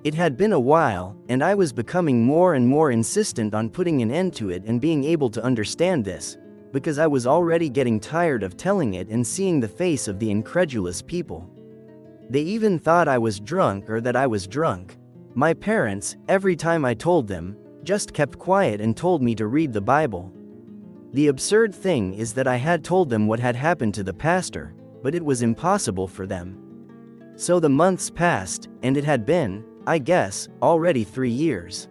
It had been a while, and I was becoming more and more insistent on putting an end to it and being able to understand this, because I was already getting tired of telling it and seeing the face of the incredulous people. They even thought I was drunk or that I was drunk. My parents, every time I told them, just kept quiet and told me to read the Bible. The absurd thing is that I had told them what had happened to the pastor, but it was impossible for them. So the months passed, and it had been, I guess, already 3 years.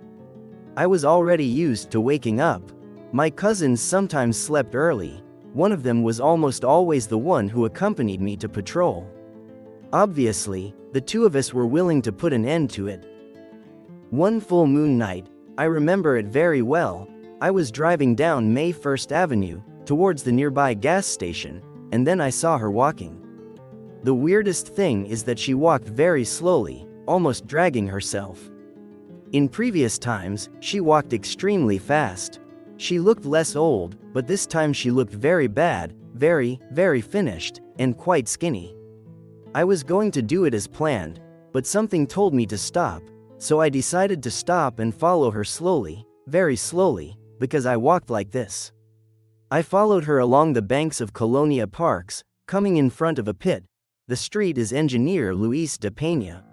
I was already used to waking up. My cousins sometimes slept early. One of them was almost always the one who accompanied me to patrol. Obviously, the two of us were willing to put an end to it. One full moon night, I remember it very well, I was driving down May 1st Avenue, towards the nearby gas station, and then I saw her walking. The weirdest thing is that she walked very slowly, almost dragging herself. In previous times, she walked extremely fast. She looked less old, but this time she looked very bad, very, very finished, and quite skinny. I was going to do it as planned, but something told me to stop, so I decided to stop and follow her slowly, very slowly, because I walked like this. I followed her along the banks of Colonia Parques, coming in front of a pit. The street is Engineer Luis de Peña.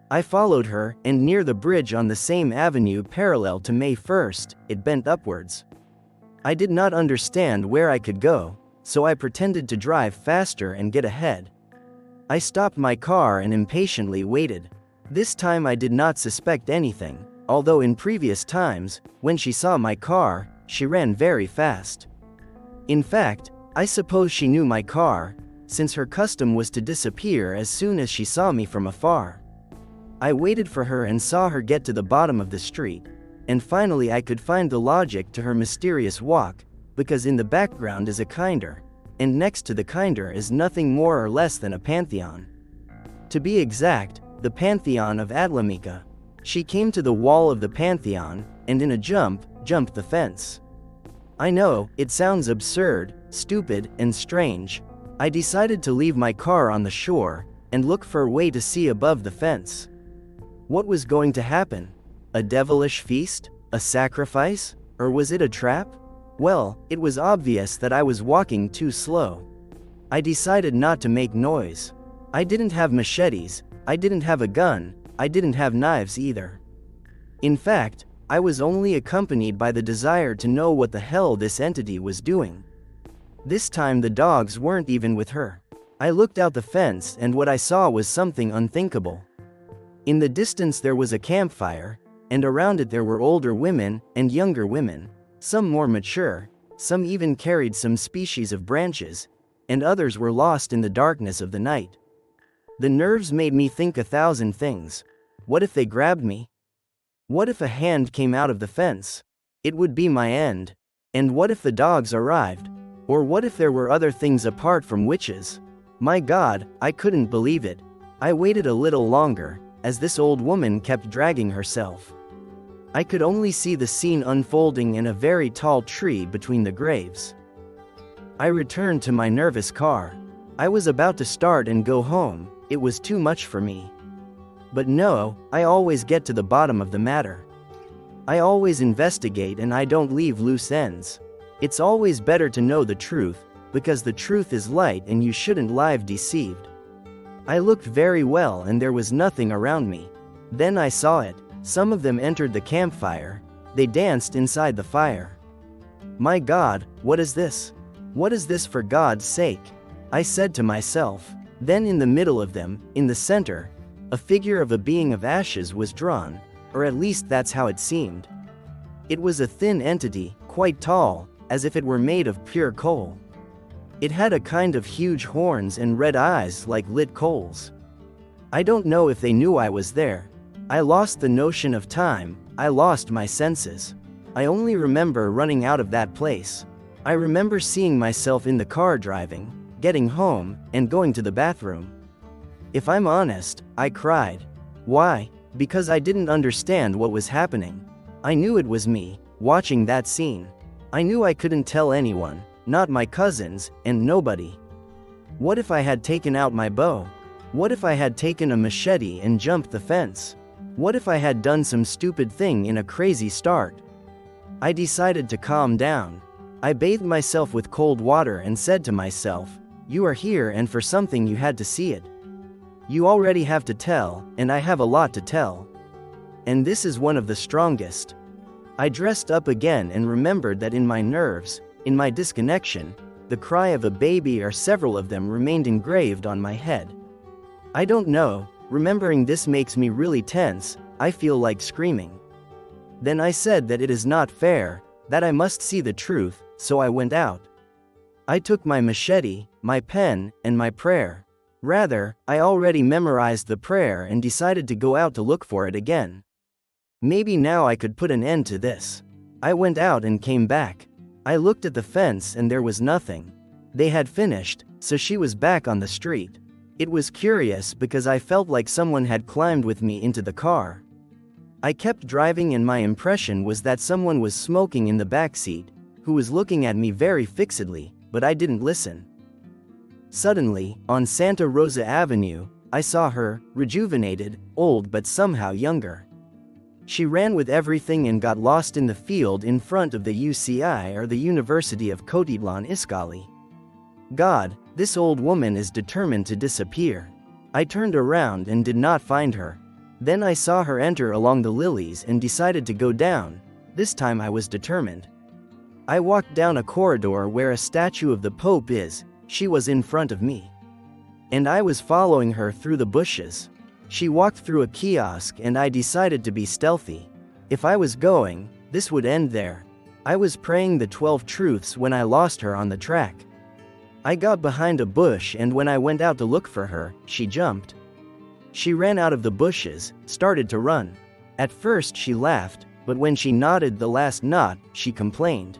I followed her, and near the bridge on the same avenue parallel to May 1st, it bent upwards. I did not understand where I could go, so I pretended to drive faster and get ahead. I stopped my car and impatiently waited. This time I did not suspect anything, although in previous times, when she saw my car, she ran very fast. In fact, I suppose she knew my car, since her custom was to disappear as soon as she saw me from afar. I waited for her and saw her get to the bottom of the street, and finally I could find the logic to her mysterious walk, because in the background is a kinder, and next to the kinder is nothing more or less than a pantheon. To be exact, the Pantheon of Atlamica. She came to the wall of the Pantheon, and in a jump, jumped the fence. I know, it sounds absurd, stupid, and strange. I decided to leave my car on the shore, and look for a way to see above the fence. What was going to happen? A devilish feast? A sacrifice? Or was it a trap? Well, it was obvious that I was walking too slow. I decided not to make noise. I didn't have machetes, I didn't have a gun, I didn't have knives either. In fact, I was only accompanied by the desire to know what the hell this entity was doing. This time the dogs weren't even with her. I looked out the fence and what I saw was something unthinkable. In the distance there was a campfire, and around it there were older women and younger women, some more mature, some even carried some species of branches, and others were lost in the darkness of the night. The nerves made me think 1,000 things. What if they grabbed me? What if a hand came out of the fence? It would be my end. And what if the dogs arrived? Or what if there were other things apart from witches? My God, I couldn't believe it. I waited a little longer, as this old woman kept dragging herself. I could only see the scene unfolding in a very tall tree between the graves. I returned to my nervous car. I was about to start and go home, it was too much for me. But no, I always get to the bottom of the matter. I always investigate and I don't leave loose ends. It's always better to know the truth, because the truth is light and you shouldn't live deceived. I looked very well and there was nothing around me. Then I saw it. Some of them entered the campfire. They danced inside the fire. My God, what is this? What is this for God's sake? I said to myself. Then in the middle of them, in the center, a figure of a being of ashes was drawn, or at least that's how it seemed. It was a thin entity, quite tall, as if it were made of pure coal. It had a kind of huge horns and red eyes like lit coals. I don't know if they knew I was there. I lost the notion of time, I lost my senses. I only remember running out of that place. I remember seeing myself in the car driving, getting home, and going to the bathroom. If I'm honest, I cried. Why? Because I didn't understand what was happening. I knew it was me, watching that scene. I knew I couldn't tell anyone, not my cousins, and nobody. What if I had taken out my bow? What if I had taken a machete and jumped the fence? What if I had done some stupid thing in a crazy start? I decided to calm down. I bathed myself with cold water and said to myself, "You are here and for something you had to see it. You already have to tell, and I have a lot to tell. And this is one of the strongest." I dressed up again and remembered that in my nerves, in my disconnection, the cry of a baby or several of them remained engraved on my head. I don't know, remembering this makes me really tense. I feel like screaming. Then I said that it is not fair, that I must see the truth, so I went out. I took my machete, my pen, and my prayer. Rather, I already memorized the prayer and decided to go out to look for it again. Maybe now I could put an end to this. I went out and came back. I looked at the fence and there was nothing. They had finished, so she was back on the street. It was curious because I felt like someone had climbed with me into the car. I kept driving and my impression was that someone was smoking in the back seat, who was looking at me very fixedly, but I didn't listen. Suddenly, on Santa Rosa Avenue, I saw her, rejuvenated, old but somehow younger. She ran with everything and got lost in the field in front of the UCI or the University of Cotitlan Iscali. God, this old woman is determined to disappear. I turned around and did not find her. Then I saw her enter along the lilies and decided to go down. This time I was determined. I walked down a corridor where a statue of the Pope is. She was in front of me. And I was following her through the bushes. She walked through a kiosk and I decided to be stealthy. If I was going, this would end there. I was praying the 12 truths when I lost her on the track. I got behind a bush and when I went out to look for her, she jumped. She ran out of the bushes, started to run. At first she laughed, but when she nodded the last knot, she complained.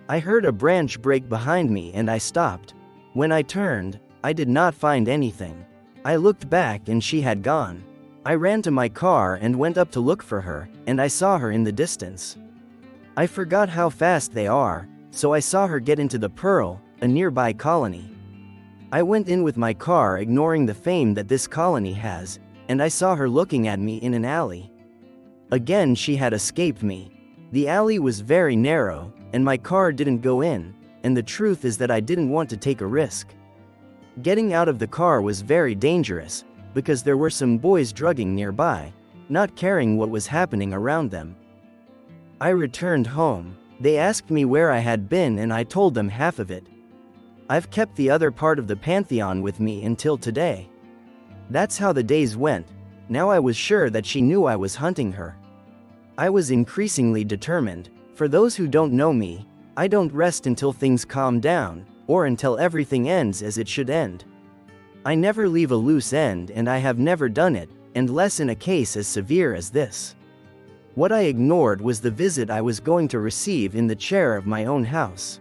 I heard a branch break behind me and I stopped. When I turned, I did not find anything. I looked back and she had gone. I ran to my car and went up to look for her, and I saw her in the distance. I forgot how fast they are, so I saw her get into the Pearl, a nearby colony. I went in with my car ignoring the fame that this colony has, and I saw her looking at me in an alley. Again she had escaped me. The alley was very narrow, and my car didn't go in, and the truth is that I didn't want to take a risk. Getting out of the car was very dangerous, because there were some boys drugging nearby, not caring what was happening around them. I returned home. They asked me where I had been and I told them half of it. I've kept the other part of the Pantheon with me until today. That's how the days went. Now I was sure that she knew I was hunting her. I was increasingly determined. For those who don't know me, I don't rest until things calm down, or until everything ends as it should end. I never leave a loose end and I have never done it, unless in a case as severe as this. What I ignored was the visit I was going to receive in the chair of my own house.